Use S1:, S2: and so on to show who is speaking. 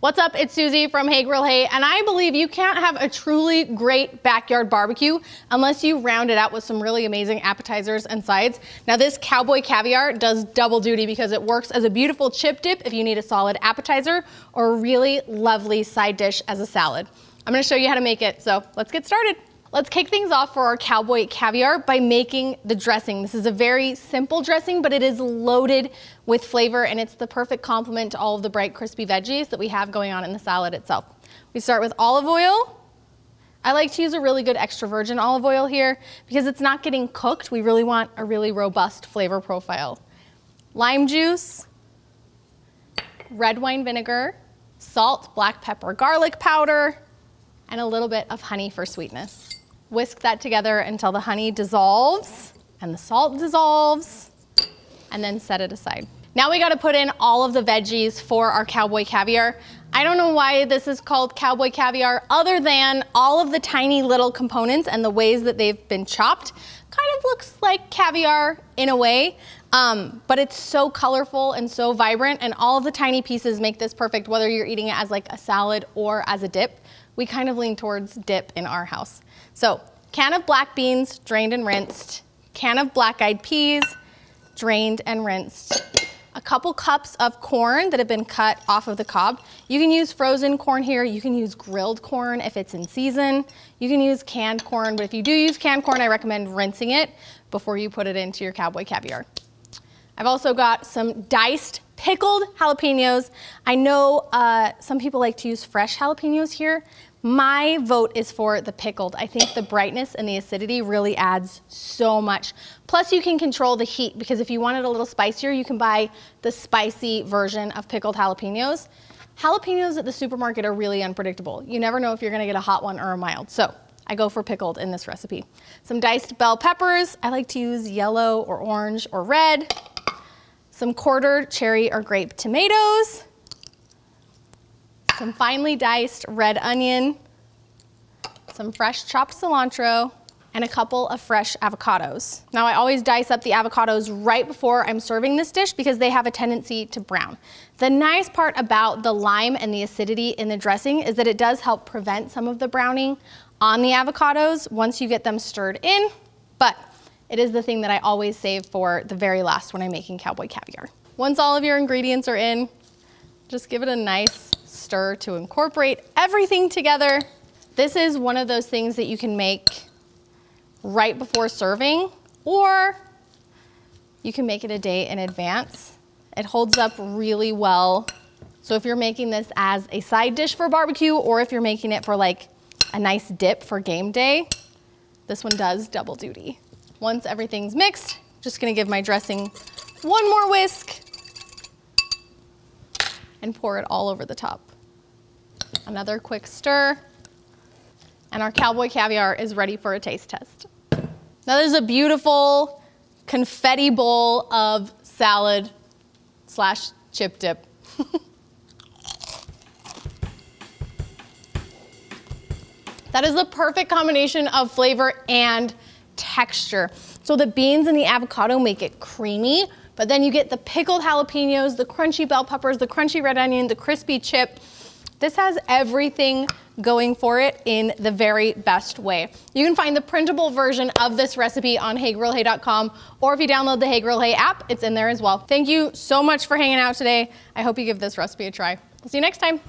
S1: What's up? It's Susie from Hey Grill Hey, and I believe you can't have a truly great backyard barbecue unless you round it out with some really amazing appetizers and sides. Now this Cowboy Caviar does double duty because it works as a beautiful chip dip if you need a solid appetizer or a really lovely side dish as a salad. I'm gonna show you how to make it, so let's get started. Let's kick things off for our Cowboy Caviar by making the dressing. This is a very simple dressing, but it is loaded with flavor and it's the perfect complement to all of the bright, crispy veggies that we have going on in the salad itself. We start with olive oil. I like to use a really good extra virgin olive oil here because it's not getting cooked. We really want a really robust flavor profile. Lime juice, red wine vinegar, salt, black pepper, garlic powder, and a little bit of honey for sweetness. Whisk that together until the honey dissolves and the salt dissolves, and then set it aside. Now we gotta put in all of the veggies for our Cowboy Caviar. I don't know why this is called Cowboy Caviar other than all of the tiny little components and the ways that they've been chopped kind of looks like caviar in a way, but it's so colorful and so vibrant, and all of the tiny pieces make this perfect whether you're eating it as like a salad or as a dip. We kind of lean towards dip in our house. So, can of black beans, drained and rinsed, can of black-eyed peas, drained and rinsed, a couple cups of corn that have been cut off of the cob. You can use frozen corn here, you can use grilled corn if it's in season, you can use canned corn, but if you do use canned corn, I recommend rinsing it before you put it into your Cowboy Caviar. I've also got some diced pickled jalapenos. I know some people like to use fresh jalapenos here. My vote is for the pickled. I think the brightness and the acidity really adds so much. Plus you can control the heat because if you want it a little spicier, you can buy the spicy version of pickled jalapenos. Jalapenos at the supermarket are really unpredictable. You never know if you're gonna get a hot one or a mild. So I go for pickled in this recipe. Some diced bell peppers. I like to use yellow or orange or red. Some quartered cherry or grape tomatoes, some finely diced red onion, some fresh chopped cilantro, and a couple of fresh avocados. Now I always dice up the avocados right before I'm serving this dish because they have a tendency to brown. The nice part about the lime and the acidity in the dressing is that it does help prevent some of the browning on the avocados once you get them stirred in, but it is the thing that I always save for the very last when I'm making Cowboy Caviar. Once all of your ingredients are in, just give it a nice stir to incorporate everything together. This is one of those things that you can make right before serving, or you can make it a day in advance. It holds up really well. So if you're making this as a side dish for barbecue, or if you're making it for like a nice dip for game day, this one does double duty. Once everything's mixed, just gonna give my dressing one more whisk and pour it all over the top. Another quick stir, and our Cowboy Caviar is ready for a taste test. Now there's a beautiful confetti bowl of salad slash chip dip. That is the perfect combination of flavor and texture. So the beans and the avocado make it creamy, but then you get the pickled jalapenos, the crunchy bell peppers, the crunchy red onion, the crispy chip. This has everything going for it in the very best way. You can find the printable version of this recipe on heygrillhey.com, or if you download the Hey Grill Hey app, it's in there as well. Thank you so much for hanging out today. I hope you give this recipe a try. See you next time.